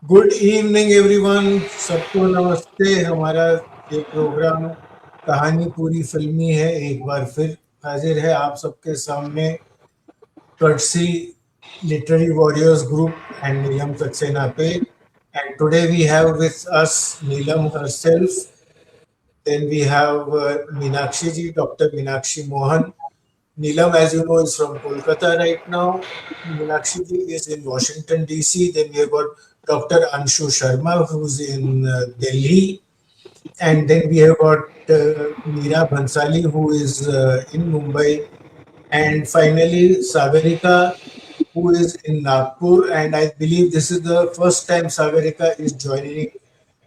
Good evening everyone, सबको नमस्ते। हमारा ये प्रोग्राम कहानी पूरी फिल्मी है, एक बार फिर हाजिर है आप सबके सामने। Courtesy literary warriors group and Neelam Saxena पे। And today we have with us Neelam herself. Then we have Meenakshi ji, Dr. Meenakshi Mohan. Neelam, as you know, is from Kolkata right now. Meenakshi ji is in Washington, D.C. Then we have got Dr. Anshu Sharma, who's in Delhi. And then we have got Meera Bhansali, who is in Mumbai. And finally, Sagarika, who is in Nagpur. And I believe this is the first time Sagarika is joining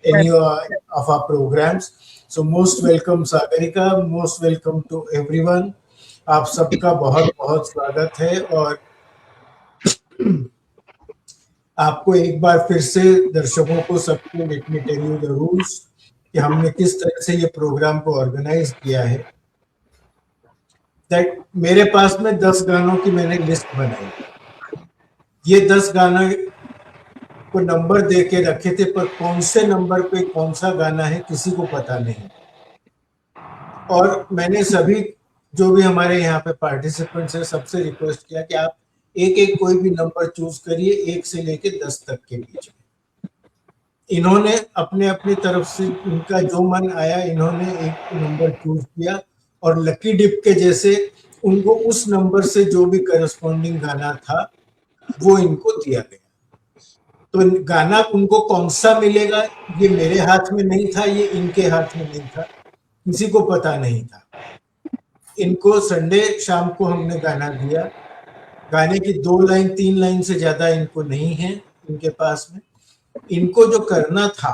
any of our programs. So most welcome Sagarika, most welcome to everyone. आप सबका बहुत बहुत स्वागत है। और आपको एक बार फिर से दर्शकों को सबको let me tell you the rules कि हमने किस तरह से ये प्रोग्राम को ऑर्गेनाइज किया है। दैट मेरे पास में 10 गानों की मैंने लिस्ट बनाई। ये 10 गाना को नंबर दे के रखे थे, पर कौन से नंबर पे कौन सा गाना है किसी को पता नहीं। और मैंने सभी जो भी हमारे यहाँ पे पार्टिसिपेंट्स हैं सबसे रिक्वेस्ट किया कि आप एक एक कोई भी नंबर चूज करिए, 1 से लेके 10 तक के बीच में। इन्होंने अपने अपनी तरफ से इनका जो मन आया इन्होंने एक नंबर चूज किया, और लकी डिप के जैसे उनको उस नंबर से जो भी करस्पॉन्डिंग गाना था वो इनको दिया गया। तो गाना उनको कौन सा मिलेगा ये मेरे हाथ में नहीं था, ये इनके हाथ में नहीं था, किसी को पता नहीं था। इनको संडे शाम को हमने गाना दिया। गाने की 2 लाइन 3 लाइन से ज्यादा इनको नहीं है इनके पास में। इनको जो करना था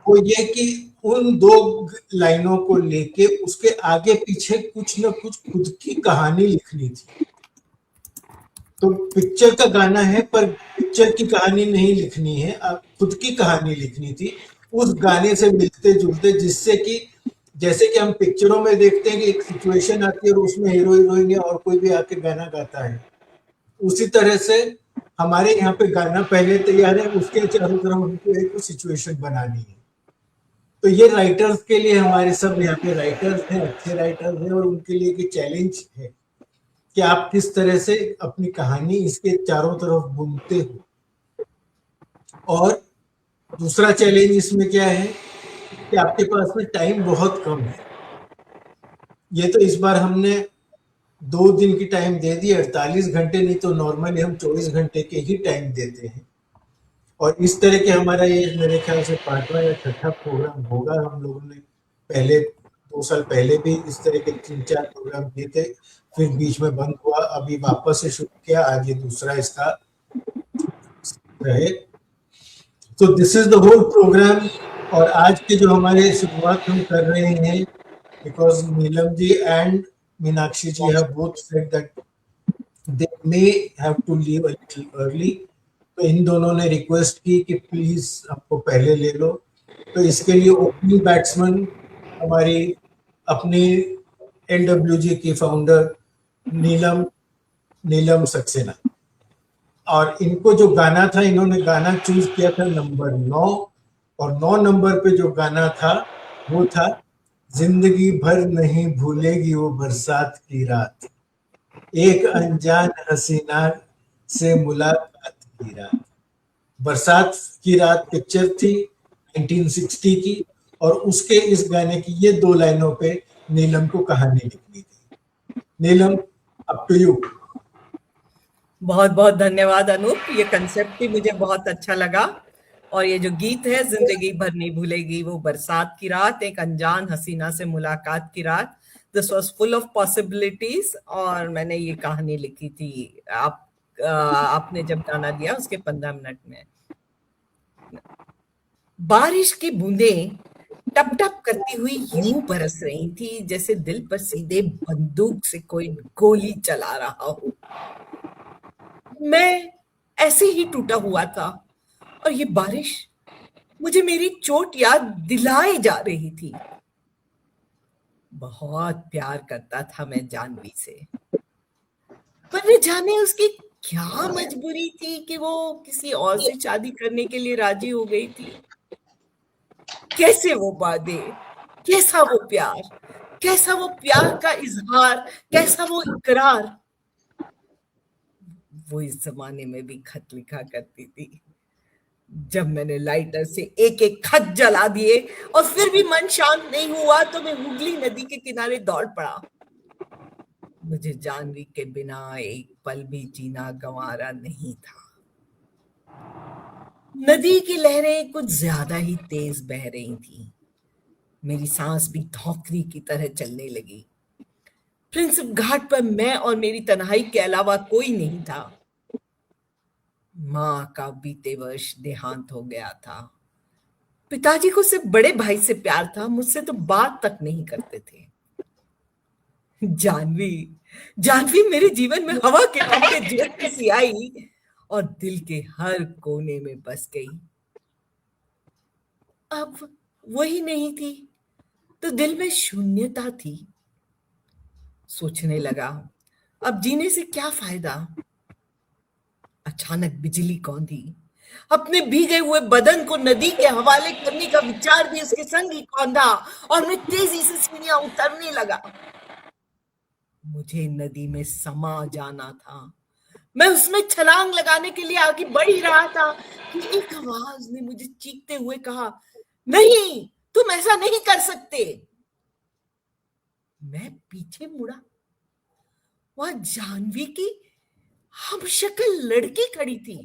वो ये कि उन 2 लाइनों को लेके उसके आगे पीछे कुछ न कुछ खुद की कहानी लिखनी थी। तो पिक्चर का गाना है पर पिक्चर की कहानी नहीं लिखनी है, खुद की कहानी लिखनी थी उस गाने से मिलते जुलते, जिससे कि जैसे कि हम पिक्चरों में देखते हैं कि एक सिचुएशन आती है और उसमें हीरो हीरोइन और कोई भी आके गाना गाता है, उसी तरह से हमारे यहाँ पे गाना पहले तैयार है, उसके चारों तरफ हमको एक सिचुएशन बनानी है। तो ये राइटर्स के लिए, हमारे सब यहाँ पे राइटर्स हैं, अच्छे राइटर्स हैं, और उनके लिए एक चैलेंज है कि आप किस तरह से अपनी कहानी इसके चारों तरफ बुनते हो। और दूसरा चैलेंज इसमें क्या है कि आपके पास में टाइम बहुत कम है। ये तो इस बार हमने 2 दिन की टाइम दे दी, 48 घंटे, नहीं तो नॉर्मली हम 24 घंटे के ही टाइम देते हैं। और इस तरह के हमारा ये मेरे ख्याल से 5वां या 6ठा प्रोग्राम होगा। हम लोगों ने पहले 2 साल पहले भी इस तरह के 3-4 प्रोग्राम किए थे, फिर बीच में बंद हुआ, अभी वापस से शुरू किया, आज ये दूसरा इसका रहे। तो this is the whole program. और आज के जो हमारे शुरुआत हम कर रहे हैं, because Neelam ji and Meenakshi ji have both said that they may have to leave a little early, तो इन दोनों ने रिक्वेस्ट की कि प्लीज हमको पहले ले लो। तो इसके लिए ओपनिंग बैट्समैन हमारी अपनी एलडब्ल्यूजी की फाउंडर नीलम नीलम सक्सेना। और इनको जो गाना था, इन्होंने गाना चूज किया था नंबर 9, और 9 नंबर पे जो गाना था वो था जिंदगी भर नहीं भूलेगी वो बरसात की रात, एक अनजान हसीना से मुलाकात की रात। बरसात की रात पिक्चर थी 1960 की, और उसके इस गाने की ये 2 लाइनों पे नीलम को कहानी लिखनी थी। नीलम, अप टू यू। बहुत बहुत धन्यवाद अनूप, ये कंसेप्ट भी मुझे बहुत अच्छा लगा। और ये जो गीत है, जिंदगी भर नहीं भूलेगी वो बरसात की रात, एक अनजान हसीना से मुलाकात की रात, this was full of possibilities. और मैंने ये कहानी लिखी थी आपने जब गाना दिया उसके 15 मिनट में। बारिश की बूंदें टप टप करती हुई यूं बरस रही थी जैसे दिल पर सीधे बंदूक से कोई गोली चला रहा हो। मैं ऐसे ही टूटा हुआ था, और ये बारिश मुझे मेरी चोट याद दिलाए जा रही थी। बहुत प्यार करता था मैं जानवी से, पर न जाने उसकी क्या मजबूरी थी कि वो किसी और से शादी करने के लिए राजी हो गई थी? कैसे वो वादे, कैसा वो प्यार, कैसा वो प्यार का इजहार, कैसा वो इकरार। वो इस जमाने में भी खत लिखा करती थी। जब मैंने लाइटर से एक एक खत जला दिए और फिर भी मन शांत नहीं हुआ तो मैं हुगली नदी के किनारे दौड़ पड़ा। मुझे जानवी के बिना एक पल भी जीना गंवारा नहीं था। नदी की लहरें कुछ ज्यादा ही तेज बह रही थी। मेरी सांस भी धौंकनी की तरह चलने लगी। प्रिंसिप घाट पर मैं और मेरी तन्हाई के अलावा कोई नहीं था। माँ का बीते वर्ष देहांत हो गया था। पिताजी को सिर्फ बड़े भाई से प्यार था, मुझसे तो बात तक नहीं करते थे। जानवी, जानवी मेरे जीवन में हवा के पंखे झोंकती सी आई और दिल के हर कोने में बस गई। अब वही नहीं थी तो दिल में शून्यता थी। सोचने लगा, अब जीने से क्या फायदा। अचानक बिजली कौंधी। अपने भीगे हुए बदन को नदी के हवाले करने का विचार भी उसके संग ही कौंधा और मैं तेजी से सीढ़ियां उतरने लगा। मुझे नदी में समा जाना था। मैं उसमें छलांग लगाने के लिए आगे बढ़ ही रहा था कि एक आवाज ने मुझे चीखते हुए कहा, नहीं, तुम ऐसा नहीं कर सकते। मैं पीछे मुड़ा। वहां जानवी की हम शक्ल लड़की खड़ी थी।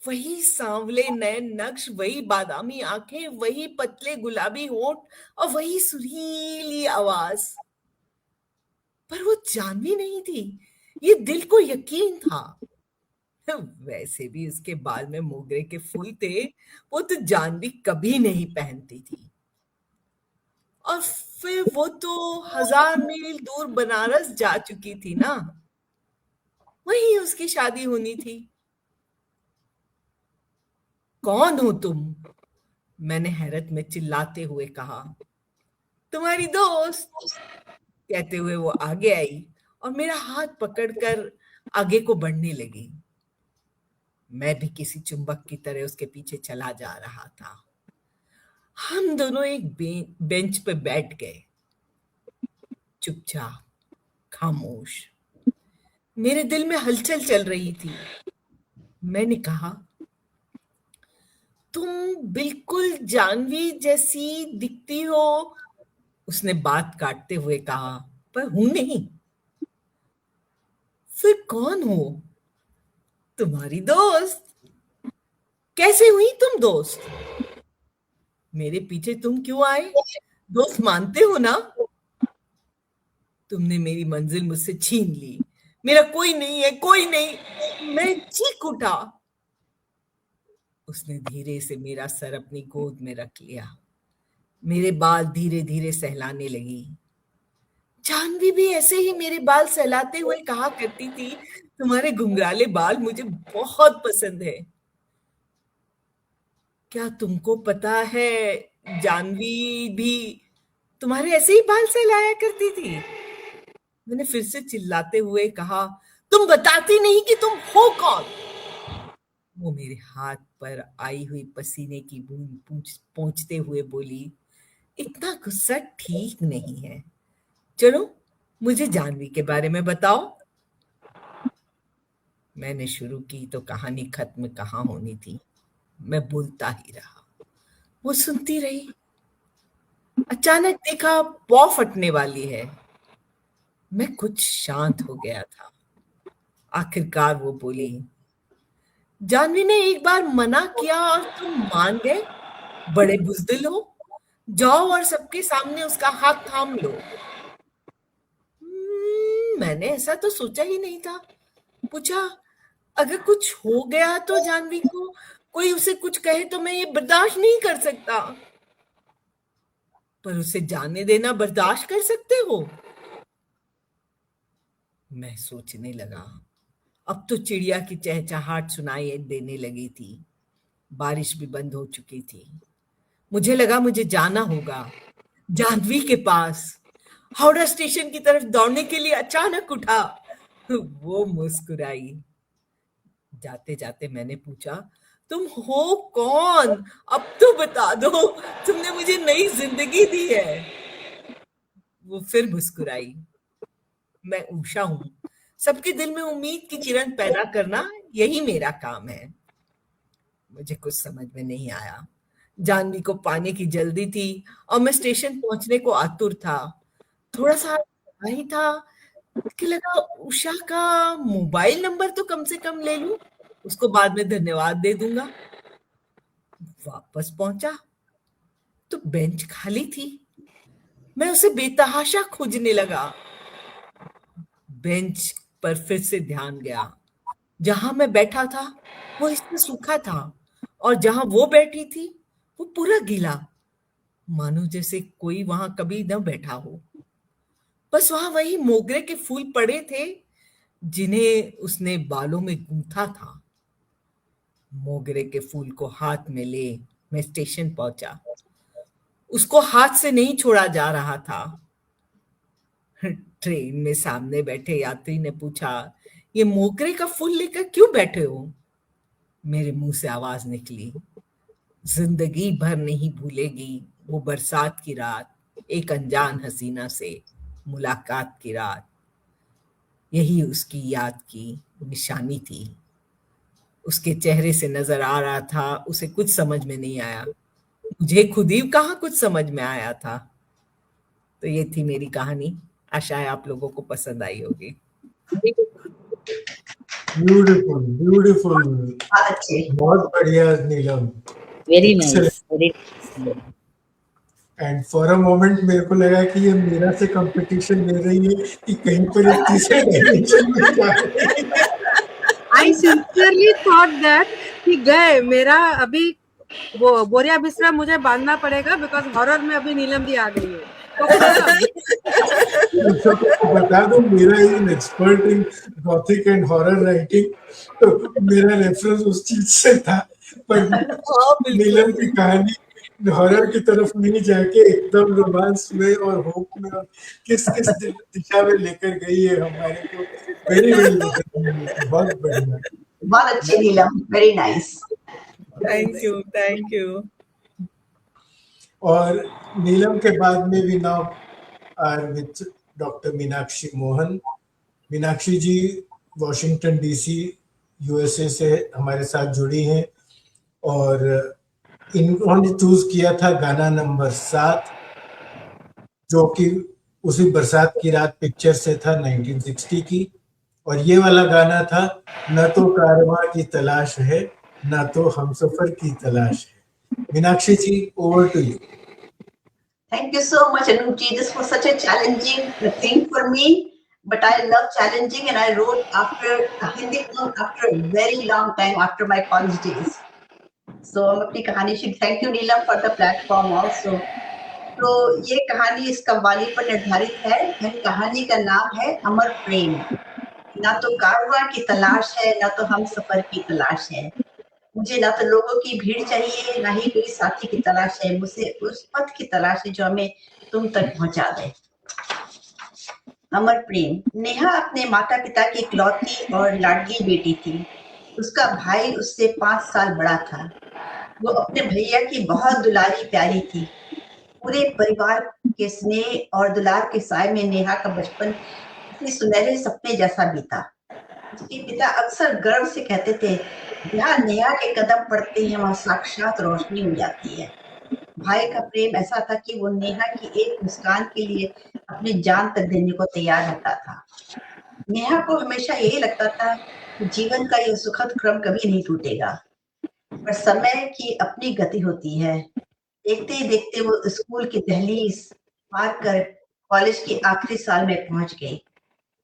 वही सांवले नयन नक्श, वही बादामी आंखें, वही पतले गुलाबी होंठ और वही सुरीली आवाज। पर वो जानवी नहीं थी, ये दिल को यकीन था। वैसे भी उसके बाल में मोगरे के फूल थे, वो तो जानवी कभी नहीं पहनती थी। और फिर वो तो 1000 मील दूर बनारस जा चुकी थी ना, वहीं उसकी शादी होनी थी। कौन हो तुम? मैंने हैरत में चिल्लाते हुए कहा। तुम्हारी दोस्त, कहते हुए वो आगे आई और मेरा हाथ पकड़कर आगे को बढ़ने लगी। मैं भी किसी चुंबक की तरह उसके पीछे चला जा रहा था। हम दोनों एक बेंच पर बैठ गए, चुपचाप, खामोश। मेरे दिल में हलचल चल रही थी। मैंने कहा, तुम बिल्कुल जानवी जैसी दिखती हो। उसने बात काटते हुए कहा, पर हूं नहीं। फिर कौन हो? तुम्हारी दोस्त। कैसे हुई तुम दोस्त? मेरे पीछे तुम क्यों आए? दोस्त मानते हो ना? तुमने मेरी मंजिल मुझसे छीन ली। मेरा कोई नहीं है, कोई नहीं। मैं चीख उठा। उसने धीरे से मेरा सर अपनी गोद में रख लिया। मेरे बाल धीरे धीरे सहलाने लगी। जानवी भी ऐसे ही मेरे बाल सहलाते हुए कहा करती थी, तुम्हारे घुंघराले बाल मुझे बहुत पसंद है। क्या तुमको पता है, जानवी भी तुम्हारे ऐसे ही बाल सहलाया करती थी? मैंने फिर से चिल्लाते हुए कहा, तुम बताती नहीं कि तुम हो कौन। वो मेरे हाथ पर आई हुई पसीने की बूंद पहुंचते हुए बोली, इतना गुस्सा ठीक नहीं है। चलो, मुझे जानवी के बारे में बताओ। मैंने शुरू की तो कहानी खत्म कहाँ होनी थी। मैं बोलता ही रहा, वो सुनती रही। अचानक देखा पौ फटने वाली है। मैं कुछ शांत हो गया था। आखिरकार वो बोली, जानवी ने एक बार मना किया और तुम मान गए। बड़े बुजदिल हो, जाओ और सबके सामने उसका हाथ थाम लो। मैंने ऐसा तो सोचा ही नहीं था। पूछा, अगर कुछ हो गया तो जानवी को, कोई उसे कुछ कहे तो मैं ये बर्दाश्त नहीं कर सकता। पर उसे जाने देना बर्दाश्त कर सकते हो? मैं सोचने लगा। अब तो चिड़िया की चहचहाहट सुनाई देने लगी थी। बारिश भी बंद हो चुकी थी। मुझे लगा मुझे जाना होगा जानवी के पास। हावड़ा स्टेशन की तरफ दौड़ने के लिए अचानक उठा। वो मुस्कुराई। जाते जाते मैंने पूछा, तुम हो कौन? अब तो बता दो, तुमने मुझे नई जिंदगी दी है। वो फिर मुस्कुराई। मैं उषा हूं, सबके दिल में उम्मीद की किरण पैदा करना यही मेरा काम है। मुझे कुछ समझ में नहीं आया। जानवी को पाने की जल्दी थी और मैं स्टेशन पहुंचने को आतुर था। थोड़ा सा ही था कि लगा उषा का मोबाइल नंबर तो कम से कम ले लूं, उसको बाद में धन्यवाद दे दूंगा। वापस पहुंचा तो बेंच खाली थी। मैं उसे बेतहाशा खोजने लगा। बेंच पर फिर से ध्यान गया। जहां मैं बैठा था वो इससे सूखा था, और जहां वो बैठी थी वो पूरा गीला, मानो जैसे कोई वहां कभी न बैठा हो। बस वहां वही मोगरे के फूल पड़े थे जिन्हें उसने बालों में गूंथा था। मोगरे के फूल को हाथ में ले मैं स्टेशन पहुंचा। उसको हाथ से नहीं छोड़ा जा रहा था। ट्रेन में सामने बैठे यात्री ने पूछा, ये मोगरे का फूल लेकर क्यों बैठे हो? मेरे मुंह से आवाज निकली, जिंदगी भर नहीं भूलेगी वो बरसात की रात, एक अनजान हसीना से मुलाकात की रात। यही उसकी याद की निशानी थी। उसके चेहरे से नजर आ रहा था उसे कुछ समझ में नहीं आया। मुझे खुद ही कहाँ कुछ समझ में आया था। तो ये थी मेरी कहानी। आशा है आप लोगों को पसंद आई होगी। ब्यूटीफुल ब्यूटीफुल, अच्छे, बहुत बढ़िया Neelam, very excellent. Nice, very and for a moment मेरे को लगा कि ये मीरा से कंपटीशन ले रही है कि कहीं पर एक तीसरे डायमेंशन में जा रही है। आई सिंसियरली थॉट दैट कि गए मेरा अभी वो बोरिया बिस्तरा मुझे बांधना पड़ेगा, बिकॉज हॉरर में अभी नीलम दी आ गई है। तो सबको बता दूं, मेरा in expert in gothic and horror writing, तो मेरा रेफरेंस उस चीज से था, पर नीलम की कहानी हॉरर की तरफ नहीं जाके एकदम रोमांस में और होप में और किस किस दिशा में लेकर गई है हमारे को। वेरी वेल, बहुत बढ़िया, बहुत अच्छी Neelam, very nice. Thank you, thank you. और नीलम के बाद में भी now are with doctor Meenakshi Mohan. Meenakshi ji Washington DC USA से हमारे साथ जुड़ी हैं, और इन्होंने चूज किया था गाना नंबर 7, जो कि उसी बरसात की रात पिक्चर से था 1960 की, और ये वाला गाना था, न तो कारवां की तलाश है न तो हमसफर की तलाश है। Meenakshi ji, over to you. Thank you so much, Anup ji. This was such a challenging thing for me, but I love challenging, and I wrote after a Hindi film after a very long time after my college days. So हम अपनी कहानी से thank you Neelam for the platform also. तो ये कहानी इस कव्वाली पर निर्धारित है। मेरी कहानी का नाम है अमर प्रेम। ना तो कारवां की तलाश है, ना तो हम सफर की तलाश है। मुझे ना तो लोगों की भीड़ चाहिए, ना ही कोई साथी की तलाश है। मुझे उस पथ की तलाश है जो हमें तुम तक पहुंचा दे। अमर प्रेम। नेहा अपने माता पिता की इकलौती और लाडली बेटी थी। उसका भाई उससे 5 साल बड़ा था। वो अपने भैया की बहुत दुलारी प्यारी थी। पूरे परिवार के स्नेह और दुलार के साए में नेहा का बचपन किसी सुनहरे सपने जैसा बीता। उसके पिता अक्सर गर्व से कहते थे, जहाँ नेहा के कदम पड़ते हैं वहाँ साक्षात रोशनी हो जाती है। भाई का प्रेम ऐसा था कि वो नेहा की एक मुस्कान के लिए अपनी जान तक देने को तैयार रहता था। नेहा को हमेशा यही लगता था कि जीवन का यह सुखद क्रम कभी नहीं टूटेगा, पर समय की अपनी गति होती है। देखते ही देखते वो स्कूल की दहलीज पार कर कॉलेज के आखिरी साल में पहुंच गई।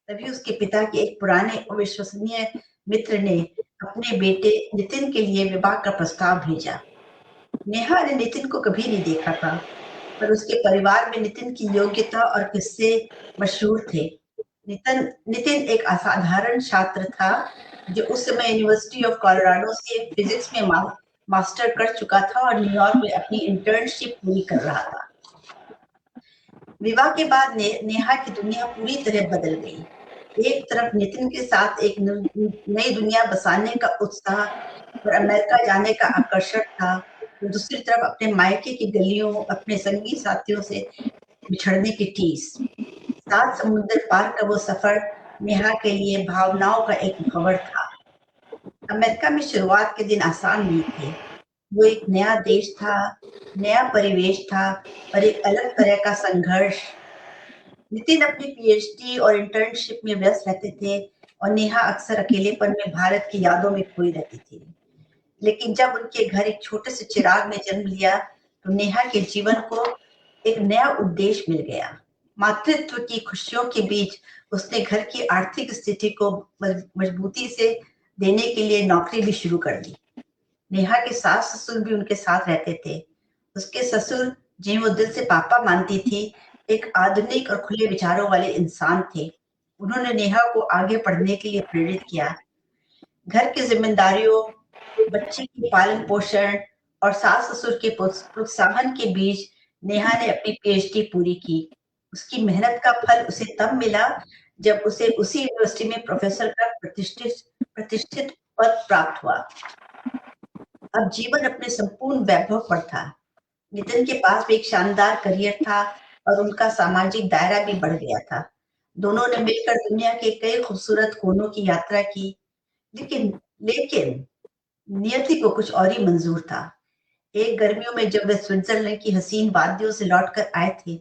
तभी उसके पिता के एक पुराने और विश्वसनीय मित्र ने अपने बेटे नितिन के लिए विवाह का प्रस्ताव भेजा। नेहा ने नितिन को कभी नहीं देखा था, पर उसके परिवार में नितिन की योग्यता और किस्से मशहूर थे। नितिन एक असाधारण छात्र था, जो उस समय यूनिवर्सिटी ऑफ कोलोराडो से फिजिक्स में मास्टर कर चुका था और न्यूयॉर्क में अपनी इंटर्नशिप पूरी कर रहा था। विवाह के बाद नेहा की दुनिया पूरी तरह बदल गई। एक तरफ नितिन के साथ एक नई दुनिया बसाने का उत्साह और अमेरिका जाने का आकर्षण था, तो दूसरी तरफ अपने मायके की गलियों, अपने संगी साथियों से बिछड़ने की ठेस। 7 समुद्र पार का वो सफर नेहा के लिए भावनाओं का एक भंवर था। अमेरिका में शुरुआत के दिन आसान नहीं थे। वो एक नया देश था, नया परिवेश था और एक अलग तरह का संघर्ष। नितिन अपनी पीएचडी और इंटर्नशिप में व्यस्त रहते थे और नेहा अक्सर अकेलेपन में भारत की यादों में खोई रहती थी। लेकिन जब उनके घर एक छोटे से चिराग ने जन्म लिया, तो नेहा के जीवन को एक नया उद्देश्य मिल गया। मातृत्व की खुशियों के बीच उसने घर की आर्थिक स्थिति को मजबूती से देने के लिए नौकरी भी शुरू कर दी। नेहा के सास ससुर भी उनके साथ रहते थे। उसके ससुर, जिन्हें वो दिल से पापा मानती थी, एक आधुनिक और खुले विचारों वाले इंसान थे। उन्होंने नेहा को आगे पढ़ने के लिए प्रेरित किया। घर की जिम्मेदारियों, बच्चे की पालन पोषण और सास ससुर के प्रोत्साहन के बीच नेहा ने अपनी पीएचडी पूरी की। उसकी मेहनत का फल उसे तब मिला जब उसे उसी यूनिवर्सिटी में प्रोफेसर का प्रतिष्ठित पद प्राप्त हुआ। अब जीवन अपने संपूर्ण वैभव पर था। नितिन के पास भी एक शानदार करियर था और उनका सामाजिक दायरा भी बढ़ गया था। दोनों ने मिलकर दुनिया के कई खूबसूरत कोनों की यात्रा की, लेकिन नियति को कुछ और ही मंजूर था। एक गर्मियों में जब वे स्विट्जरलैंड की हसीन वादियों से लौटकर आए थे,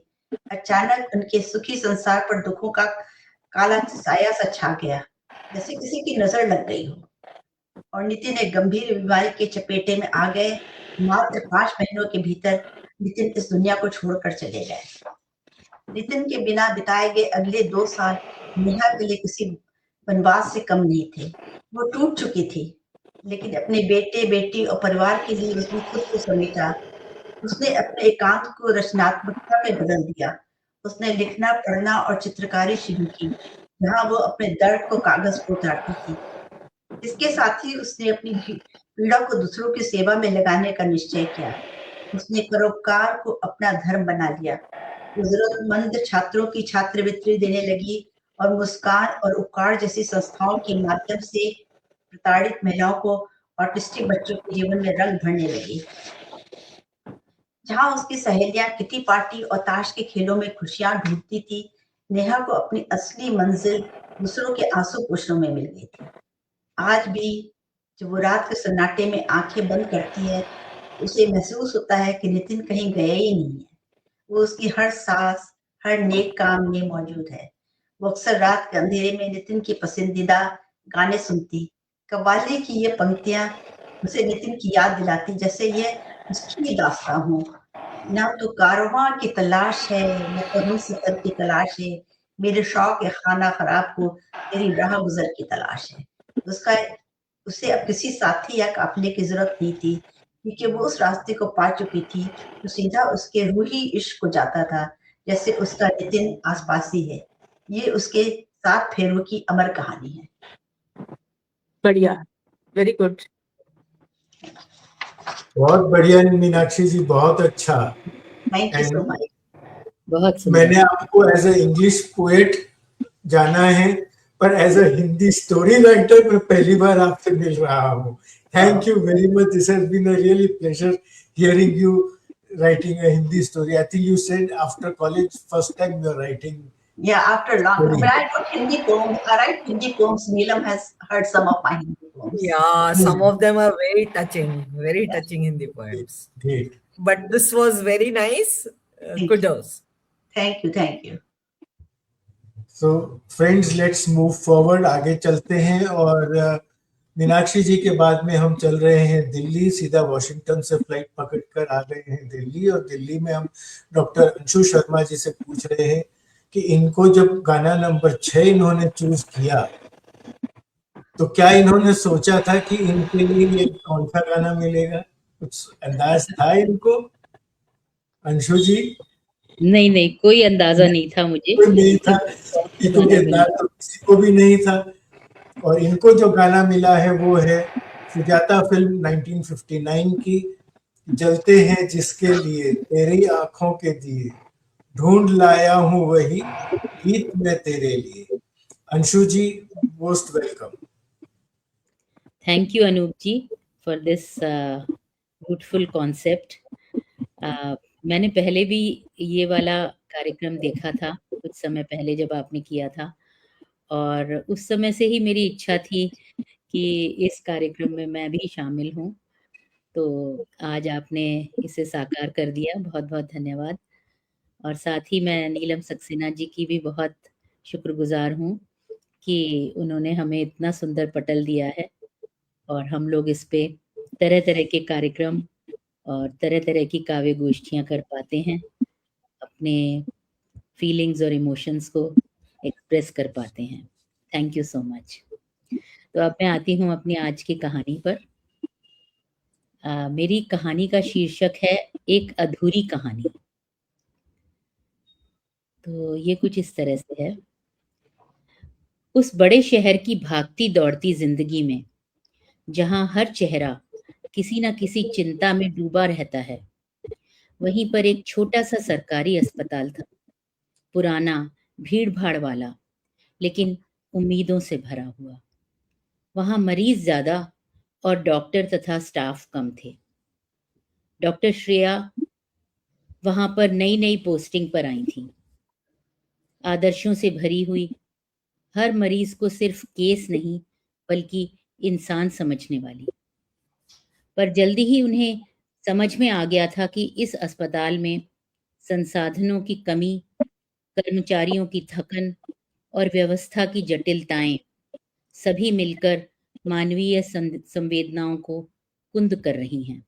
अचानक उनके सुखी संसार पर दुखों का काला साया सा छा गया, जैसे किसी की नजर लग गई हो। और नितिन एक गंभीर बीमारी के चपेटे में आ गए। मात्र 5 महीनों के भीतर नितिन इस दुनिया को छोड़कर चले गए। नितिन के बिना बिताए गए अगले 2 साल नेहा के लिए किसी वनवास से कम नहीं थे। वो टूट चुकी थी, लेकिन अपने बेटे बेटी और परिवार के लिए उसने खुद को समेटा। उसने अपने एकांत को रचनात्मकता में बदल दिया। उसने लिखना, पढ़ना और चित्रकारी शुरू की, जहां वो अपने दर्द को कागज पर उतारती थी। इसके साथ ही उसने अपनी पीड़ा को दूसरों की सेवा में लगाने का निश्चय किया। उसने परोपकार को अपना धर्म बना लिया। वो जरूरतमंद छात्रों की छात्रवृत्ति देने लगी और मुस्कान और उपकार जैसी संस्थाओं के माध्यम से प्रताड़ित महिलाओं को ऑटिस्टिक बच्चों के जीवन में रंग भरने लगी। जहां उसकी सहेलियां किटी पार्टी और ताश के खेलों में खुशियां ढूंढती थी, नेहा को अपनी असली मंजिल दूसरों के आंसू पोछनों में मिल गई थी। आज भी जब वो रात के सन्नाटे में आंखें बंद करती है, उसे महसूस होता है कि नितिन कहीं गए ही नहीं है। वो उसकी हर सांस, हर नेक काम में मौजूद है। वो अक्सर रात के अंधेरे में नितिन की पसंदीदा गाने सुनती। कव्वाली की ये पंक्तियां उसे नितिन की याद दिलाती, जैसे ये उसकी दास्तां हो। ना तो कारवां की तलाश है, न तो हम सफर की तलाश है, मेरे शौक या खाना खराब को तेरी राह गुजर की तलाश है। उसे अब किसी साथी या काफिले की जरूरत नहीं थी, क्योंकि वो उस रास्ते को पा चुकी थी जो सीधा उसके रूही इश्क को जाता था, जैसे उसका नितिन आसपास ही है। ये उसके 7 फेरों की अमर कहानी है। बढ़िया, वेरी गुड। बहुत बढ़िया मीनाक्षी जी, बहुत अच्छा। Thank you so much. बहुत सुंदर। मैंने आपको एज ए इंग्लिश पोएट जाना है, पर as a Hindi story writer मैं पहली बार आपसे मिल रहा हूँ। Thank you very much. This has been a really pleasure hearing you writing a Hindi story. I think you said after college first time you're writing. Yeah, after long. But I wrote Hindi poems. I write Hindi poems. Neelam has heard some of my Hindi poems. Yeah, some of them are very touching Hindi poems. Great. But this was very nice. Kudos. Thank you, thank you. So friends, let's move forward. आगे चलते हैं और मीनाक्षी जी के बाद में हम चल रहे हैं दिल्ली। सीधा वॉशिंगटन से फ्लाइट पकड़कर आ गए हैं दिल्ली, और दिल्ली में हम डॉक्टर अंशु शर्मा जी से पूछ रहे हैं कि इनको जब गाना नंबर 6 इन्होंने चूज किया, तो क्या इन्होंने सोचा था कि इनके लिए कौन सा गाना मिलेगा? कुछ अंदाज था इनको? अंशु जी? नहीं, कोई अंदाजा नहीं था मुझे। कोई नहीं था, किसी को भी नहीं था। और इनको जो गाना मिला है वो है सुजाता फिल्म 1959 की, जलते हैं जिसके लिए तेरी आंखों के दिए, ढूंढ लाया हूं वही गीत मैं तेरे लिए। Anshu ji, most welcome. Thank you, Anup ji, for this beautiful concept. मैंने पहले भी ये वाला कार्यक्रम देखा था, कुछ समय पहले जब आपने किया था, और उस समय से ही मेरी इच्छा थी कि इस कार्यक्रम में मैं भी शामिल हूँ। तो आज आपने इसे साकार कर दिया, बहुत-बहुत धन्यवाद। और साथ ही मैं नीलम सक्सेना जी की भी बहुत शुक्रगुजार हूँ कि उन्होंने हमें इतना सुंदर पटल दिया है और हम लोग इस पे तरह-तरह के कार्यक्रम और तरह-तरह की काव्य गोष्ठियाँ कर पाते हैं, अपने फीलिंग्स और इमोशंस को एक्सप्रेस कर पाते हैं। Thank you so much. तो अब मैं आती हूँ अपनी आज की कहानी पर। मेरी कहानी का शीर्षक है एक अधूरी कहानी। तो ये कुछ इस तरह से है। उस बड़े शहर की भागती दौड़ती जिंदगी में, जहां हर चेहरा किसी न किसी चिंता में डूबा रहता है, वहीं पर एक छोटा सा सरकारी अस्पताल था, पुराना, भीड़ भाड़ वाला, लेकिन उम्मीदों से भरा हुआ। वहां मरीज ज्यादा और डॉक्टर तथा स्टाफ कम थे। डॉक्टर श्रेया वहां पर नई नई पोस्टिंग पर आई थी, आदर्शों से भरी हुई, हर मरीज को सिर्फ केस नहीं बल्कि इंसान समझने वाली। पर जल्दी ही उन्हें समझ में आ गया था कि इस अस्पताल में संसाधनों की कमी, कर्मचारियों की थकन और व्यवस्था की जटिलताएं सभी मिलकर मानवीय संवेदनाओं को कुंद कर रही हैं।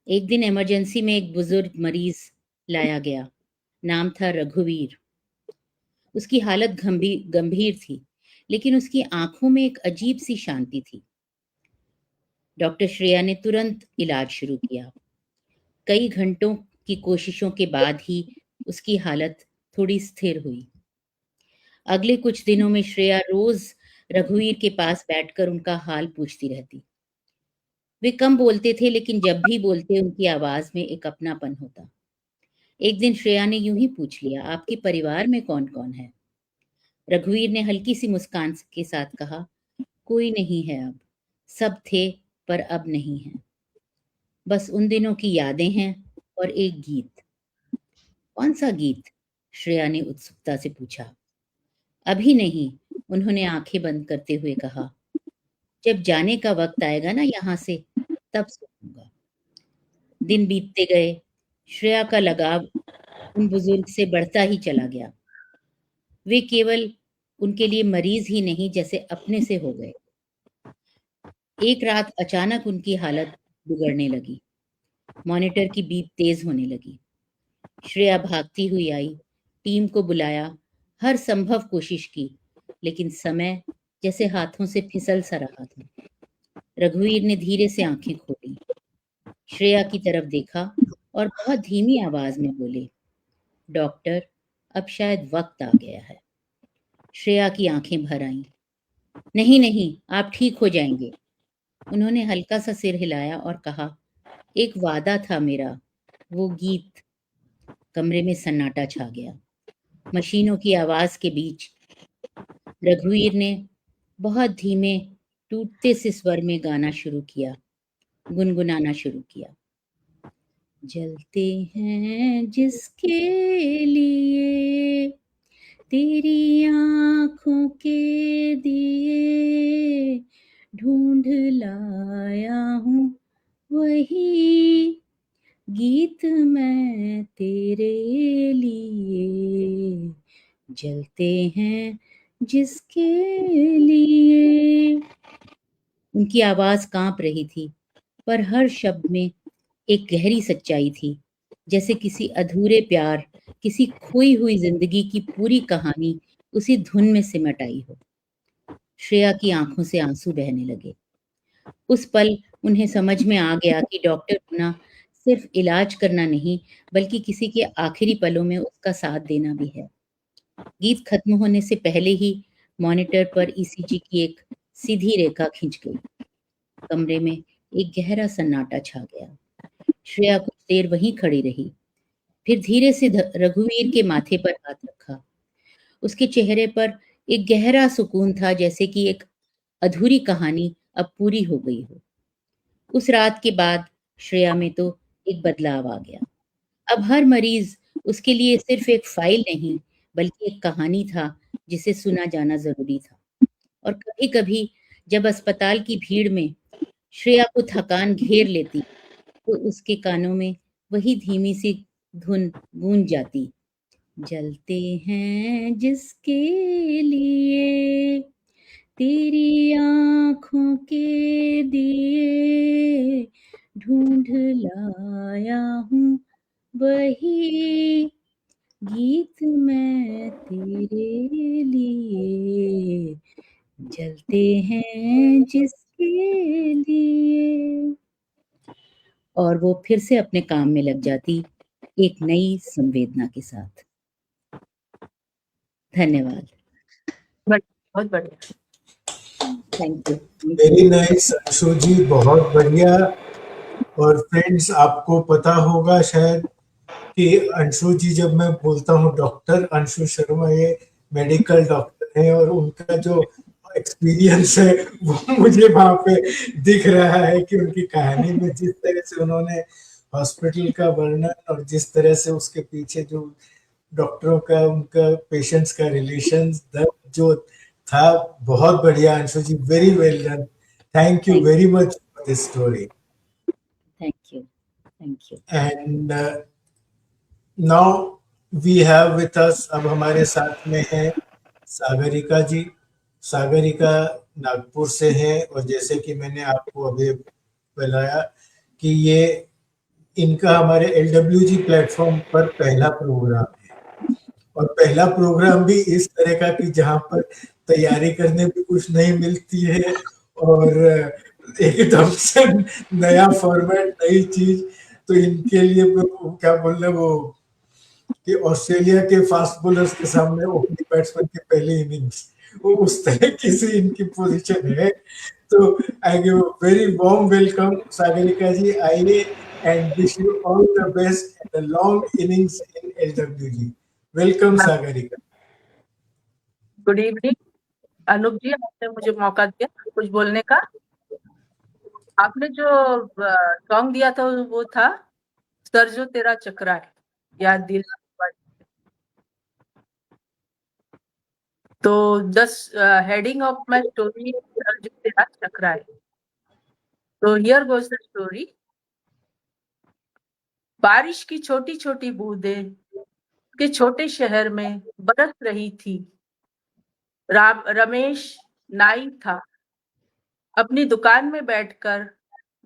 एक दिन इमरजेंसी में एक बुजुर्ग मरीज लाया गया। नाम था रघुवीर। उसकी हालत गंभीर थी, लेकिन उसकी आंखों में एक अजीब सी शांति थी। डॉक्टर श्रेया ने तुरंत इलाज शुरू किया। कई घंटों की कोशिशों के बाद ही उसकी हालत थोड़ी स्थिर हुई। अगले कुछ दिनों में श्रेया रोज रघुवीर के पास बैठकर उनका हाल पूछती रहती। वे कम बोलते थे, लेकिन जब भी बोलते उनकी आवाज में एक अपनापन होता। एक दिन श्रेया ने यूं ही पूछ लिया, आपके परिवार में कौन कौन है? रघुवीर ने हल्की सी मुस्कान के साथ कहा, कोई नहीं है अब, सब थे पर अब नहीं है, बस उन दिनों की यादें हैं और एक गीत। कौन सा गीत? श्रेया ने उत्सुकता से पूछा। अभी नहीं, उन्होंने आंखें बंद करते हुए कहा, जब जाने का वक्त आएगा ना यहाँ से, तब सुनूंगा। दिन बीतते गए। श्रेया का लगाव उन बुजुर्ग से बढ़ता ही चला गया। वे केवल उनके लिए मरीज ही नहीं, जैसे अपने से हो गए। एक रात अचानक उनकी हालत बिगड़ने लगी। मॉनिटर की बीप तेज होने लगी। श्रेया भागती हुई आई, टीम को बुलाया, हर संभव कोशिश की, लेकिन समय जैसे हाथों से फिसल सा रहा था। रघुवीर ने धीरे से आंखें खोली, श्रेया की तरफ देखा और बहुत धीमी आवाज में बोले, डॉक्टर, अब शायद वक्त आ गया है। श्रेया की आंखें भर आईं। नहीं नहीं, आप ठीक हो जाएंगे। उन्होंने हल्का सा सिर हिलाया और कहा, एक वादा था मेरा, वो गीत। कमरे में सन्नाटा छा गया। मशीनों की आवाज के बीच रघुवीर ने बहुत धीमे, टूटते से स्वर में गाना शुरू किया, गुनगुनाना शुरू किया। जलते हैं जिसके लिए तेरी आंखों के दिए, ढूंढ लाया हूँ वही गीत मैं तेरे लिए, जलते हैं जिसके लिए। उनकी आवाज कांप रही थी, पर हर शब्द में एक गहरी सच्चाई थी, जैसे किसी अधूरे प्यार, किसी खोई हुई जिंदगी की पूरी कहानी उसी धुन में सिमट आई हो। श्रेया की आंखों से आंसू बहने लगे। उस पल उन्हें समझ में आ गया कि डॉक्टर होना सिर्फ इलाज करना नहीं, बल्कि किसी के आखिरी पलों में उसका साथ देना भी है। गीत खत्म होने से पहले ही मॉनिटर पर ईसीजी की एक सीधी रेखा खिंच गई। कमरे में एक गहरा सन्नाटा छा गया। श्रेया कुछ देर वहीं खड़ी रही, फिर धीरे से रघुवीर के माथे पर हाथ रखा। उसके चेहरे पर एक गहरा सुकून था, जैसे कि एक अधूरी कहानी अब पूरी हो गई हो। उस रात के बाद श्रेया में तो एक बदलाव आ गया। अब हर मरीज उसके लिए सिर्फ एक फाइल नहीं, बल्कि एक कहानी था जिसे सुना जाना ज़रूरी था। और कभी-कभी जब अस्पताल की भीड़ में श्रेया को थकान घेर लेती, तो उसके कानों में वही धीमी सी धुन गूंज जाती, जलते हैं जिसके लिए तेरी आँखों के दिए, ढूँढ लाया हूँ वही गीत मैं तेरे लिए, जलते हैं जिसके लिए। और वो फिर से अपने काम में लग जाती, एक नई संवेदना के साथ। धन्यवाद। बहुत बढ़िया। Thank you. Very nice Anshu ji, बहुत बढ़िया। और फ्रेंड्स, आपको पता होगा शायद कि अंशु जी, जब मैं बोलता हूँ डॉक्टर अंशु शर्मा, ये मेडिकल डॉक्टर हैं और उनका जो एक्सपीरियंस है वो मुझे वहां पे दिख रहा है कि उनकी कहानी में जिस तरह से उन्होंने हॉस्पिटल का वर्णन और जिस तरह से उसके पीछे जो डॉक्टरों का उनका पेशेंट्स का रिलेशन जो था, बहुत बढ़िया Anshu ji, very well done. Thank you very much for this story. Thank you. Thank you. And now we have with us, अब हमारे साथ में है सागरिका जी। सागरिका नागपुर से है और जैसे कि मैंने आपको अभी बताया कि ये इनका हमारे LWG प्लेटफॉर्म पर पहला प्रोग्राम है और पहला प्रोग्राम भी इस तरह का कि जहां पर तैयारी करने भी कुछ नहीं मिलती है और एकदम से नया फॉर्मेट, नई चीज। तो इनके लिए क्या बोल रहे वो कि ऑस्ट्रेलिया के फास्ट बॉलर्स के सामने ओपनिंग बैट्समैन की पहली इनिंग्स, वो उस तरह की सी इनकी पोजीशन है। तो I give very warm welcome Sagarika ji, आइए and wish you all the best in the long innings in LWG। Welcome Sagarika. Good evening Anup ji, आपने मुझे मौका दिया कुछ बोलने का। आपने जो सॉन्ग दिया था वो था सर जो तेरा चकरा है या दिल। तो just heading of my story sir जो तेरा चकरा है। तो हियर गोज द स्टोरी। बारिश की छोटी छोटी बूंदें के छोटे शहर में बरस रही थी। रमेश नाई था, अपनी दुकान में बैठकर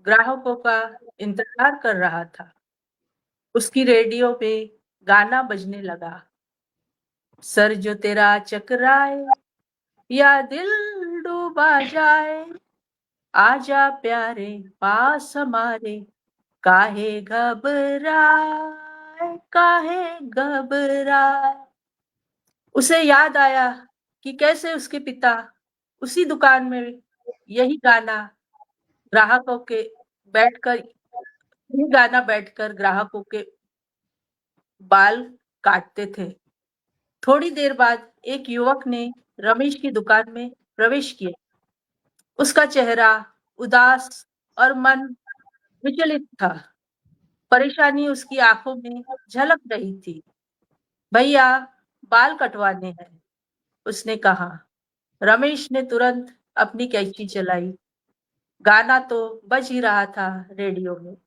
ग्राहकों का इंतजार कर रहा था। उसकी रेडियो पे गाना बजने लगा, सर जो तेरा चकराए या दिल डूबा जाए, आजा प्यारे पास हमारे, काहे घबराए काहे घबराए। उसे याद आया कि कैसे उसके पिता उसी दुकान में यही गाना ग्राहकों के बैठकर ग्राहकों के बाल काटते थे। थोड़ी देर बाद एक युवक ने रमेश की दुकान में प्रवेश किया। उसका चेहरा उदास और मन विचलित था। परेशानी उसकी आंखों में झलक रही थी। भैया, बाल कटवाने हैं, उसने कहा। रमेश ने तुरंत अपनी कैंची चलाई। गाना तो बज ही रहा था रेडियो में।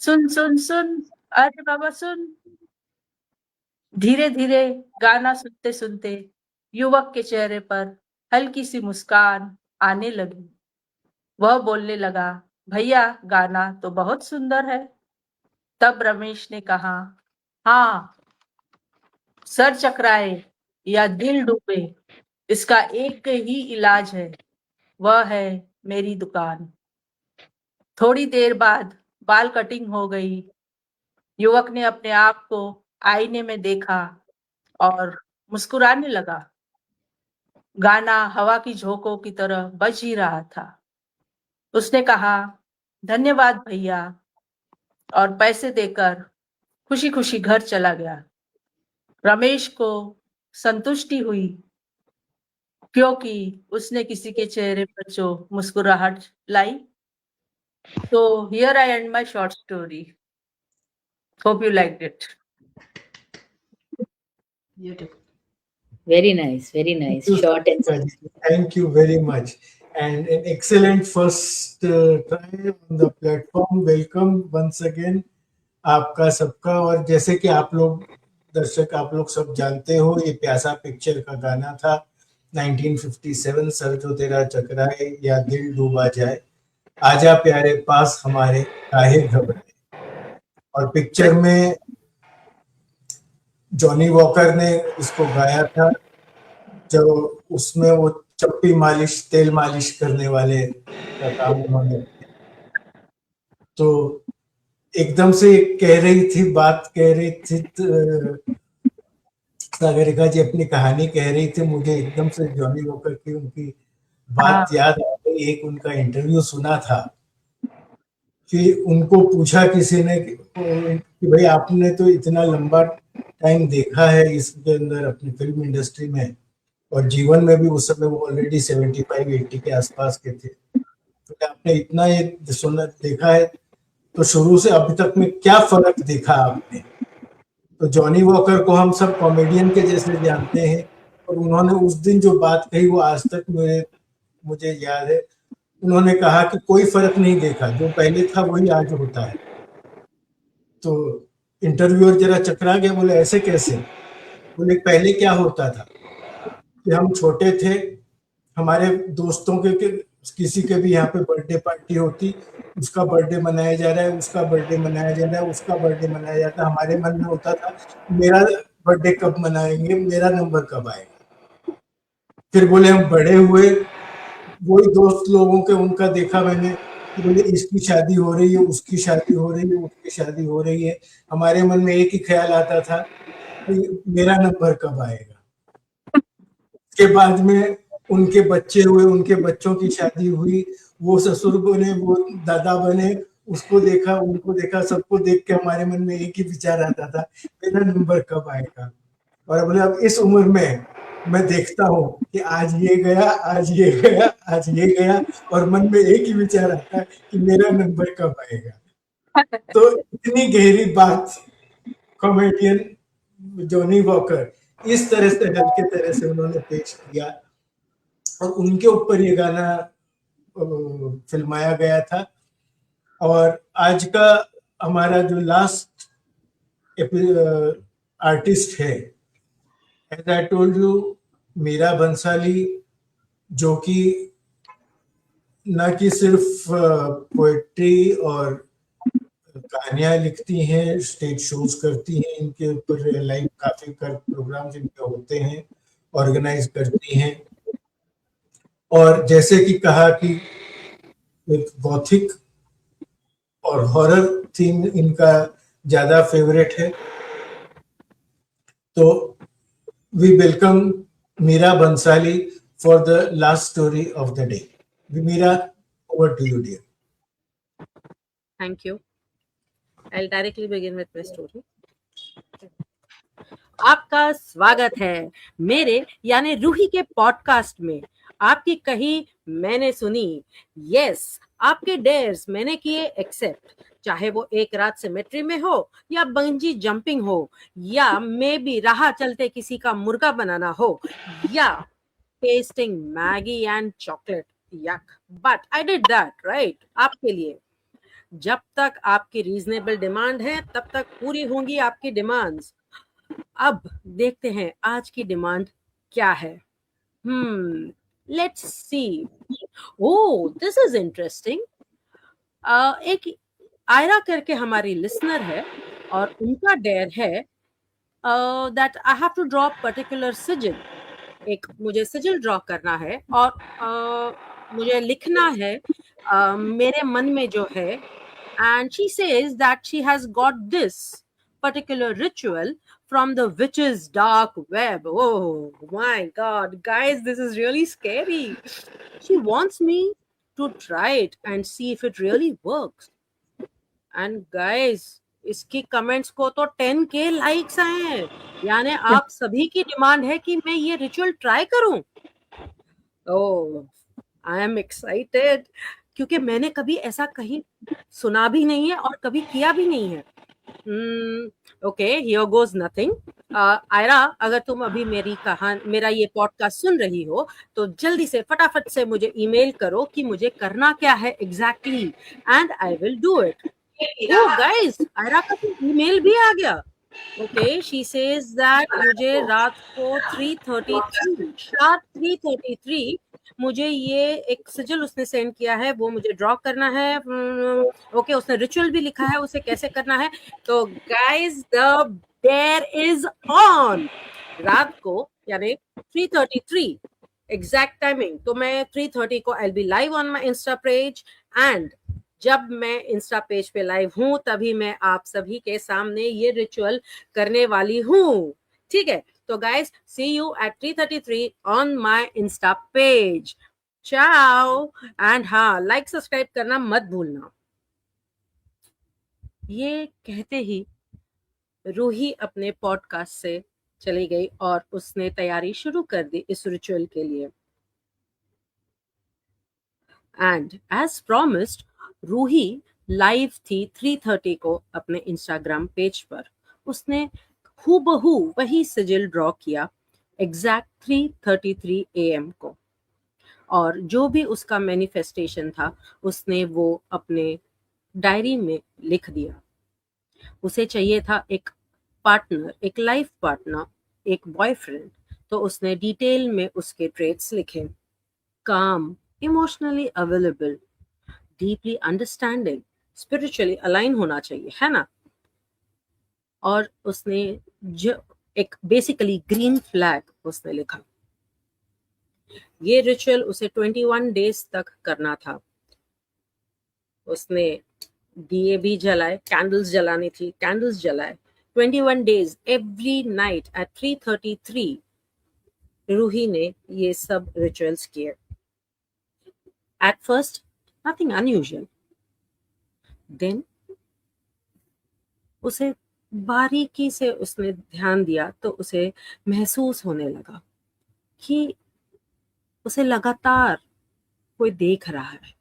सुन सुन सुन, अरे बाबा सुन। धीरे धीरे गाना सुनते सुनते युवक के चेहरे पर हल्की सी मुस्कान आने लगी। वह बोलने लगा, भैया गाना तो बहुत सुंदर है। तब रमेश ने कहा, हाँ, सर चकराए या दिल डूबे, इसका एक ही इलाज है, वह है मेरी दुकान। थोड़ी देर बाद बाल कटिंग हो गई। युवक ने अपने आप को आईने में देखा और मुस्कुराने लगा। गाना हवा की झोंकों की तरह बज ही रहा था। उसने कहा, धन्यवाद भैया, और पैसे देकर खुशी खुशी घर चला गया। रमेश को संतुष्टि हुई क्योंकि उसने किसी के चेहरे पर जो मुस्कुराहट लाई। So here I end my short story. Hope you liked it. Beautiful. Very nice, very nice. Short and Thank you very much. And an excellent first try on the platform. Welcome once again. आपका सबका, और जैसे कि आप लोग दर्शक आप लोग सब जानते हो, ये प्यासा पिक्चर का गाना था 1957, सर जो तेरा चकराए या दिल डूबा जाए, आजा प्यारे पास हमारे काहे घबराए। और पिक्चर में जॉनी वॉकर ने इसको गाया था, जो उसमें वो चप्पी मालिश, तेल मालिश करने वाले का काम उन्होंने किया। तो एकदम से कह रही थी, बात कह रही थी, सागरिका जी अपनी कहानी कह रही थी, मुझे एकदम से जॉनी वॉकर की उनकी बात याद आ गई। एक उनका इंटरव्यू सुना था कि उनको पूछा किसी ने कि भाई आपने तो इतना लंबा टाइम देखा है इसके अंदर अपनी फिल्म इंडस्ट्री में, और जीवन में भी उस समय वो ऑलरेडी 75-80 के आसपास के थे, तो आपने इतना ये सुना देखा है, तो शुरू से अभी तक में क्या फर्क देखा आपने? तो जॉनी वॉकर को हम सब कॉमेडियन के जैसे जानते हैं, और उन्होंने उस दिन जो बात कही वो आज तक मुझे याद है। उन्होंने कहा कि कोई फर्क नहीं देखा, जो पहले था वही आज होता है। तो इंटरव्यूअर जरा चकरा गया, बोले ऐसे कैसे? बोले पहले क्या होता था कि हम छोटे थे, हमारे दोस्तों के किसी के भी यहाँ पे बर्थडे पार्टी होती, उसका बर्थडे मनाया जा रहा है, उसका बर्थडे मनाया जा रहा है, उसका बर्थडे मनाया जाता है, हमारे मन में होता था मेरा बर्थडे कब मनाएंगे, मेरा नंबर कब आएगा। फिर बोले हम बड़े हुए, वही दोस्त लोगों के उनका देखा मैंने, बोले इसकी शादी हो रही है, उसकी शादी हो रही है, उसकी शादी हो रही है, हमारे मन में एक ही ख्याल आता था कि मेरा नंबर कब आएगा। के बाद में उनके बच्चे हुए, उनके बच्चों की शादी हुई, वो ससुर बने, वो दादा बने, उसको देखा, उनको देखा, सबको देख के हमारे मन में एक ही विचार आता था, मेरा नंबर कब आएगा। और बोले अब इस उम्र में मैं देखता हूँ कि आज ये गया, आज ये गया, आज ये गया, और मन में एक ही विचार आता है कि मेरा नंबर कब आएगा। तो इतनी गहरी बात कॉमेडियन जॉनी वॉकर इस तरह से हल्के तरह से उन्होंने पेश किया, और उनके ऊपर ये गाना फिल्माया गया था। और आज का हमारा जो लास्ट आर्टिस्ट है, as I told you, Meera Bansali, जो कि न कि सिर्फ पोएट्री और कहानियां लिखती हैं, स्टेज शोज करती हैं, इनके ऊपर लाइव काफी प्रोग्राम्स इनके होते हैं, ऑर्गेनाइज करती हैं। और जैसे कि कहा कि एक गॉथिक और हॉरर थीम इनका ज्यादा फेवरेट है, तो we welcome Meera Bansali for the last story of the day. Meera, over to you dear. Thank you. I'll directly begin with my story. आपका स्वागत है मेरे यानी रूही के पॉडकास्ट में। आपकी कही मैंने सुनी, यस, आपके डेयर्स मैंने किए एक्सेप्ट, चाहे वो एक रात सिमेट्री में हो या बंजी जंपिंग हो, या मे बी राह चलते किसी का मुर्गा बनाना हो, या टेस्टिंग मैगी एंड चॉकलेट, यक, but I did that right आपके लिए। जब तक आपकी रीजनेबल डिमांड है तब तक पूरी होंगी आपकी डिमांड्स। अब देखते हैं आज की डिमांड क्या है। Let's see. Oh, this is interesting. एक आयरा करके हमारी लिसनर है और उनका डेयर है that I have to draw particular sigil. एक मुझे सिजिल ड्रॉ करना है और मुझे लिखना है मेरे मन में जो है, and she says that she has got this particular ritual from the witch's dark web. Oh my god, guys, this is really scary. She wants me to try it and see if it really works. And guys, इसकी comments को तो 10K likes आए हैं, यानी आप सभी की demand है कि मैं ये रिचुअल ट्राई करूं। ओह, आई एम एक्साइटेड, क्योंकि मैंने कभी ऐसा कहीं सुना भी नहीं है और कभी किया भी नहीं है। Okay, here goes nothing. Ayra, अगर तुम अभी मेरा ये पॉडकास्ट सुन रही हो तो जल्दी से फटाफट से मुझे ईमेल करो कि मुझे करना क्या है exactly, and I will do it. Oh guys, Ayra का तो ईमेल भी आ गया। ओके, शी सेज दैट मुझे रात को 3:33 शार्प 3:33 मुझे ये एक सिजल उसने सेंड किया है, वो मुझे ड्रॉ करना है। ओके, उसने रिचुअल भी लिखा है, उसे कैसे करना है। तो guys, the dare is on. रात को यानी 3:33 एग्जैक्ट टाइमिंग। तो मैं 3:30 को I be live on my insta page, and जब मैं इंस्टा पेज पे लाइव हूं तभी मैं आप सभी के सामने ये रिचुअल करने वाली हूं। ठीक है, तो guys, see you at 3:33 on my insta page. Ciao, and हाँ, लाइक सब्सक्राइब करना मत भूलना। ये कहते ही रूही अपने पॉडकास्ट से चली गई और उसने तैयारी शुरू कर दी इस रिचुअल के लिए। And as promised, Roohi live थी 3:30 को अपने इंस्टाग्राम पेज पर। उसने हूबहू वही सिजिल ड्रॉ किया एग्जैक्ट 3:33 AM को, और जो भी उसका मैनिफेस्टेशन था उसने वो अपने डायरी में लिख दिया। उसे चाहिए था एक पार्टनर, एक लाइफ पार्टनर, एक बॉयफ्रेंड। तो उसने डिटेल में उसके ट्रेट्स लिखे। काम, emotionally available, deeply understanding, spiritually align होना चाहिए, है ना। और उसने जो एक बेसिकली ग्रीन फ्लैग उसने लिखा। ये रिचुअल उसे 21 डेज तक करना था। उसने दिए भी जलाए, कैंडल्स जलानी थी, कैंडल्स जलाए। 21 days every night at 3:33 Roohi ने ये सब रिचुअल्स किए। At first nothing unusual, then उसे बारीकी से उसने ध्यान दिया तो उसे महसूस होने लगा कि उसे लगातार कोई देख रहा है।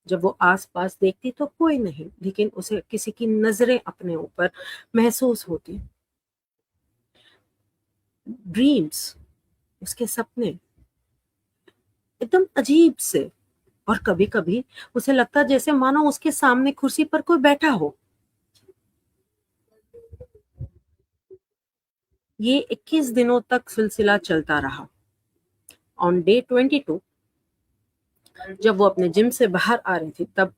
जब वो आसपास देखती तो कोई नहीं, लेकिन उसे किसी की नजरें अपने ऊपर महसूस होती। ड्रीम्स, उसके सपने एकदम अजीब से, और कभी कभी उसे लगता जैसे मानो उसके सामने कुर्सी पर कोई बैठा हो। ये 21 दिनों तक सिलसिला चलता रहा। ऑन डे 22 जब वो अपने जिम से बाहर आ रही थी तब,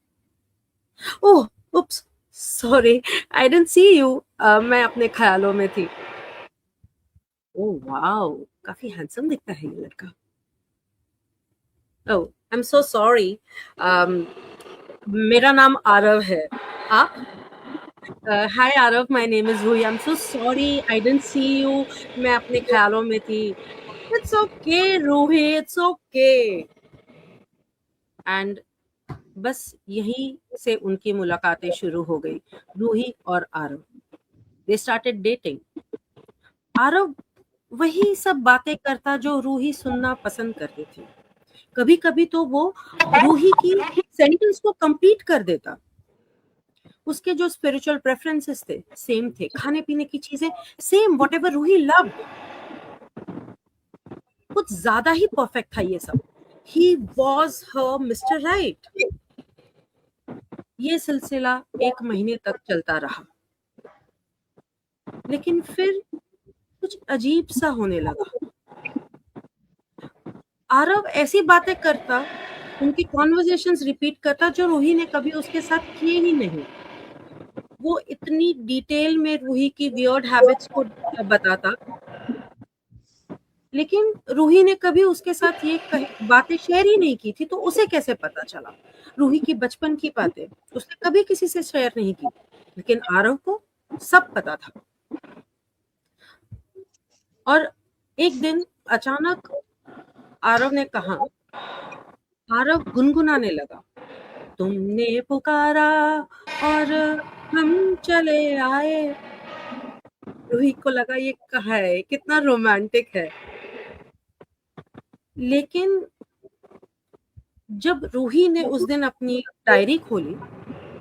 oh oops, sorry, I didn't see you, मैं अपने ख्यालों में थी। ओह वाओ, काफी हैंडसम दिखता है ये लड़का। ओह, आई एम सो सॉरी, मेरा नाम आरव है। आप? Hi Aarav, my name is Ruhi. I am so sorry, I didn't see you, मैं अपने ख्यालों में थी। It's okay Ruhi, it's okay. And बस यहीं से उनकी मुलाकातें शुरू हो गई, रूही और Aarav. They started dating. Aarav वही सब बातें करता जो रूही सुनना पसंद करती थी। कभी कभी तो वो रूही की सेंटेंस को कंप्लीट कर देता। उसके जो स्पिरिचुअल प्रेफरेंसेस थे सेम थे, खाने पीने की चीजें सेम, व्हाटएवर रूही लव्ड। कुछ ज्यादा ही परफेक्ट था ये सब। He was her mister right. ये सिलसिला 1 महीने तक चलता रहा, लेकिन फिर कुछ अजीब सा होने लगा। आरव ऐसी बातें करता, उनकी कॉन्वर्सेशंस रिपीट करता जो रूही ने कभी उसके साथ किए ही नहीं। वो इतनी डिटेल में रूही की वियर्ड हैबिट्स को बताता, लेकिन रूही ने कभी उसके साथ ये बातें शेयर ही नहीं की थी। तो उसे कैसे पता चला? रूही की बचपन की बातें उसने कभी किसी से शेयर नहीं की, लेकिन आरव को सब पता था। और एक दिन अचानक आरव ने कहा, आरव गुनगुनाने लगा, तुमने पुकारा और हम चले आए। रूही को लगा ये कहा है, कितना रोमांटिक है। लेकिन जब रूही ने उस दिन अपनी डायरी खोली,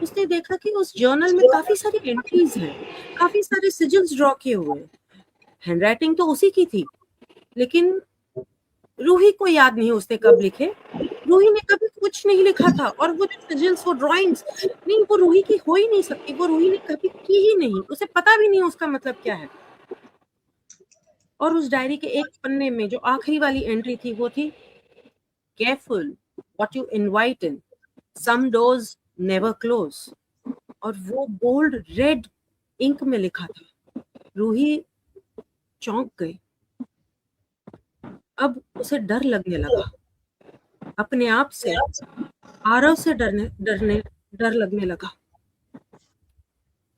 उसने देखा कि उस जर्नल में काफी सारी एंट्रीज हैं, काफी सारे सिजिल्स ड्रॉ किए हुए हैं। हैंडराइटिंग तो उसी की थी, लेकिन रूही को याद नहीं उसने कब लिखे। रूही ने कभी कुछ नहीं लिखा था, और वो जो सिजिल्स, वो ड्राइंग्स नहीं, वो रूही की हो ही नहीं सकती, वो रूही ने कभी की ही नहीं, उसे पता भी नहीं उसका मतलब क्या है। और उस डायरी के एक पन्ने में जो आखिरी वाली एंट्री थी वो थी, careful what you invite in, some doors never close. और वो बोल्ड रेड इंक में लिखा था। रूही चौंक गई। अब उसे डर लगने लगा, अपने आप से, आरव से डर लगने लगा।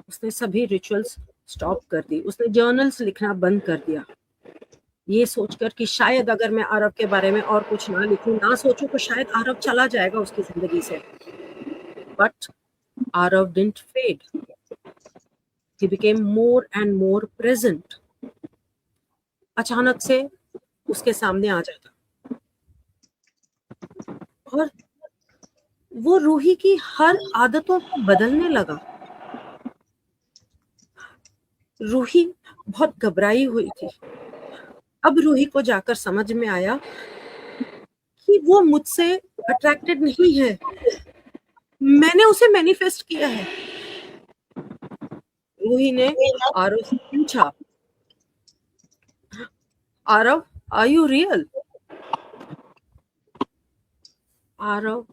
उसने सभी रिचुअल्स स्टॉप कर दी, उसने जर्नल्स लिखना बंद कर दिया, ये सोचकर कि शायद अगर मैं आरव के बारे में और कुछ ना लिखूं, ना सोचूं, तो शायद आरव चला जाएगा उसकी जिंदगी से। But Aarav didn't fade, he became more and more present. अचानक से उसके सामने आ जाता और वो रूही की हर आदतों को बदलने लगा। रूही बहुत घबराई हुई थी। अब रूही को जाकर समझ में आया कि वो मुझसे अट्रैक्टेड नहीं है, मैंने उसे मैनिफेस्ट किया है। रूही ने आरव से पूछा, Aarav, are you real? Aarav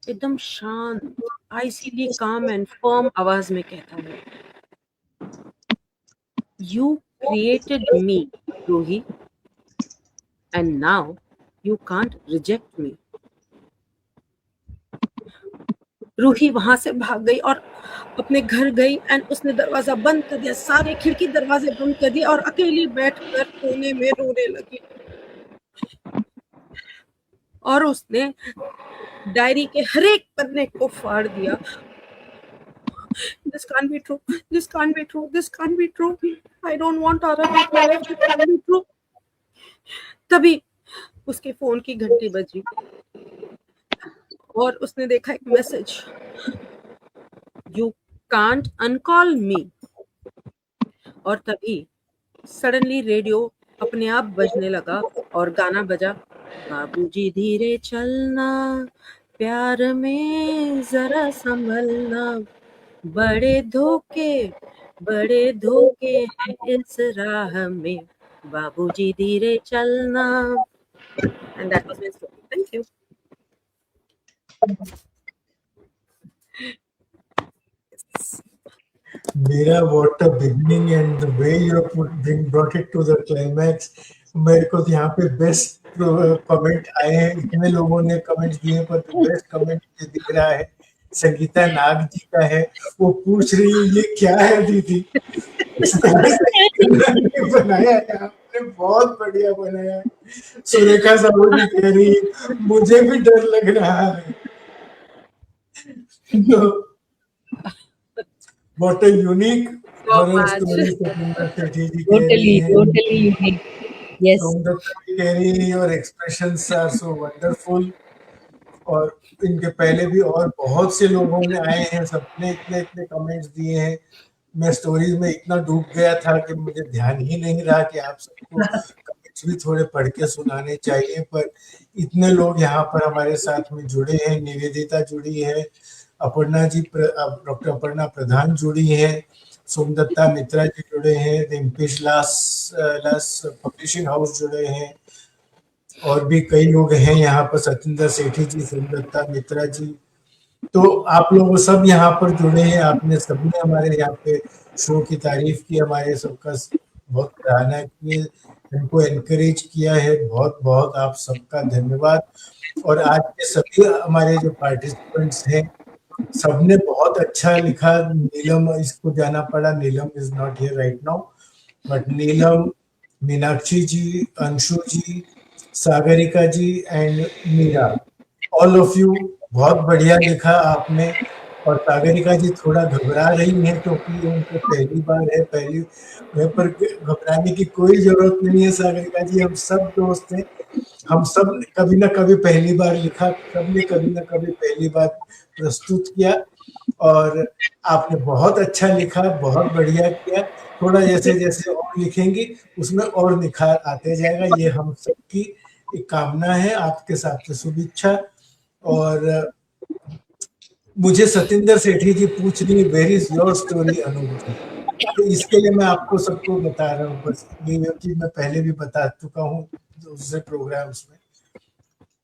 एकदम शांत, आइसीली काम एंड फर्म आवाज में कहता है, you created me Ruhi, and now you can't reject me. Ruhi वहां से भाग गई और अपने घर गई एंड उसने दरवाजा बंद कर दिया, सारे खिड़की दरवाजे बंद कर दिए और अकेली बैठकर कोने में रोने लगी। और उसने डायरी के हर एक पन्ने को फाड़ दिया। This can't be true. This can't be true. This can't be true. I don't want Arav in my life. This can't be true. तभी उसके फोन की घंटी बजी और उसने देखा एक मैसेज, यू कांट अनकॉल मी। और तभी सडनली रेडियो अपने आप बजने लगा और गाना बजा, बाबूजी धीरे चलना, प्यार में जरा संभलना, बड़े धोखे हैं इस राह में, बाबूजी धीरे चलना। And that was my story. Thank you. Mira, what a beginning, and the way you have brought it to the climax. मेरे को यहाँ पे बेस्ट कमेंट आए हैं, इतने लोगों ने कमेंट दिए पर बेस्ट कमेंट दिख रहा है संगीता नाग जी का है। वो पूछ रही है ये क्या है दीदी, बनाया है आपने, बहुत बढ़िया बनाया है। सुरेखा साहू जी कह रही है मुझे भी डर लग रहा है। What a unique horror story Satinder Sethi ji Totally unique. Yes. Your expressions are so wonderful. और इनके पहले भी और बहुत से लोगों ने आए हैं, सबने इतने कमेंट्स दिए हैं। मैं स्टोरीज में इतना डूब गया था कि मुझे ध्यान ही नहीं रहा कि आप सबको कमेंट्स भी थोड़े पढ़ के सुनाने चाहिए, पर इतने लोग यहाँ पर हमारे साथ में जुड़े हैं। निवेदिता जुड़ी है, अपर्णा जी, डॉक्टर अपर्णा प्रधान जुड़ी है, सोमदत्ता मित्रा जी जुड़े हैं, रिम्पेश लास पब्लिशिंग हाउस जुड़े हैं, और भी कई लोग हैं यहाँ पर, सतिंदर सेठी जी, सोमदत्ता मित्रा जी। तो आप लोग सब यहाँ पर जुड़े हैं, आपने सबने हमारे यहाँ पे शो की तारीफ की, हमारे सबका बहुत सराहना की, उनको एनकरेज किया है। बहुत बहुत आप सबका धन्यवाद। और आज के सभी हमारे जो पार्टिसिपेंट्स हैं सबने बहुत अच्छा लिखा। नीलम, इसको जाना पड़ा, Neelam is not here right now, but Neelam, Meenakshi ji, Anshu ji, Sagarika ji and Meera, all of you बहुत बढ़िया लिखा आपने। और सागरिका जी थोड़ा घबरा रही हैं क्योंकि उनको पहली बार है, पर घबराने की कोई जरूरत नहीं है सागरिका जी, हम सब दोस्त हैं। हम सब ने कभी ना कभी पहली बार लिखा, सबने कभी ना कभी पहली बार प्रस्तुत किया, और आपने बहुत अच्छा लिखा, बहुत बढ़िया किया। थोड़ा जैसे जैसे और लिखेंगी उसमें और निखार आते जाएगा, ये हम सबकी एक कामना है, आपके साथ से शुभेच्छा। और मुझे सतिंदर सेठी जी पूछ रही है, where is your story Anup ji? तो इसके लिए मैं आपको सबको बता रहा हूँ, बस ये कि मैं पहले भी बता चुका हूँ दूसरे प्रोग्राम्स में,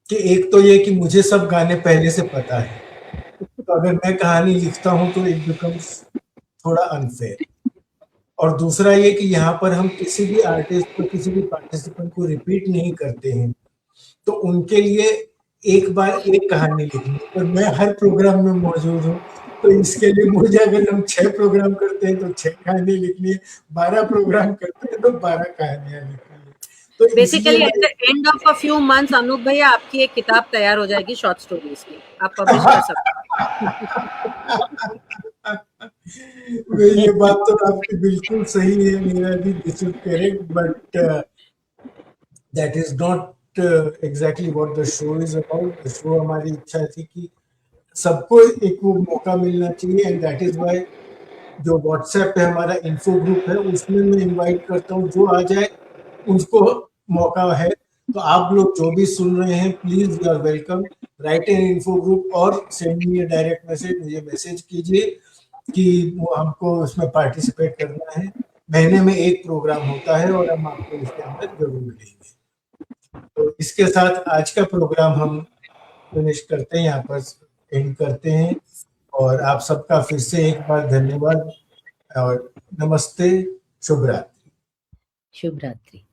कि एक तो ये कि मुझे सब गाने पहले से पता है, तो अगर मैं कहानी लिखता हूँ तो इट बिकम्स थोड़ा अनफेयर। और दूसरा ये कि यहाँ पर हम किसी भी आर्टिस्ट को, किसी भी पार्टिसिपेंट को रिपीट नहीं करते हैं, तो उनके लिए एक बार एक कहानी लिखनी, पर मैं हर प्रोग्राम में मौजूद हूँ, तो इसके लिए मुझे, अगर हम 6 प्रोग्राम करते हैं तो 6 कहानी लिखनी है, 12 प्रोग्राम करते हैं तो 12 कहानियां लिखनी है। तो इसलिए basically at the end of a few months Anoop भैया आपकी एक किताब तैयार हो जाएगी शॉर्ट स्टोरीज की, आप पब्लिश कर सकते मैं ये बात तो आपकी बिल्कुल सही है Meera ji, this is correct, but that is not exactly what the show is about. The show, हमारी इच्छा थी कि सबको एक वो मौका मिलना चाहिए, एंड दैट इज व्हाई जो व्हाट्सएप पे हमारा इन्फो ग्रुप है उसमें मैं इनवाइट करता हूँ, जो आ जाए उसको मौका है। तो आप लोग जो भी सुन रहे हैं, please you are welcome, write in info group और send me a direct message, मुझे मैसेज कीजिए कि वो हमको उसमें पार्टिसिपेट करना है। महीने में एक प्रोग्राम होता है और हम आपको इसके अंदर जरूर लेंगे। तो इसके साथ आज का प्रोग्राम हम फिनिश करते हैं, यहाँ पर एंड करते हैं, और आप सबका फिर से एक बार धन्यवाद और नमस्ते, शुभ रात्रि। शुभ रात्रि।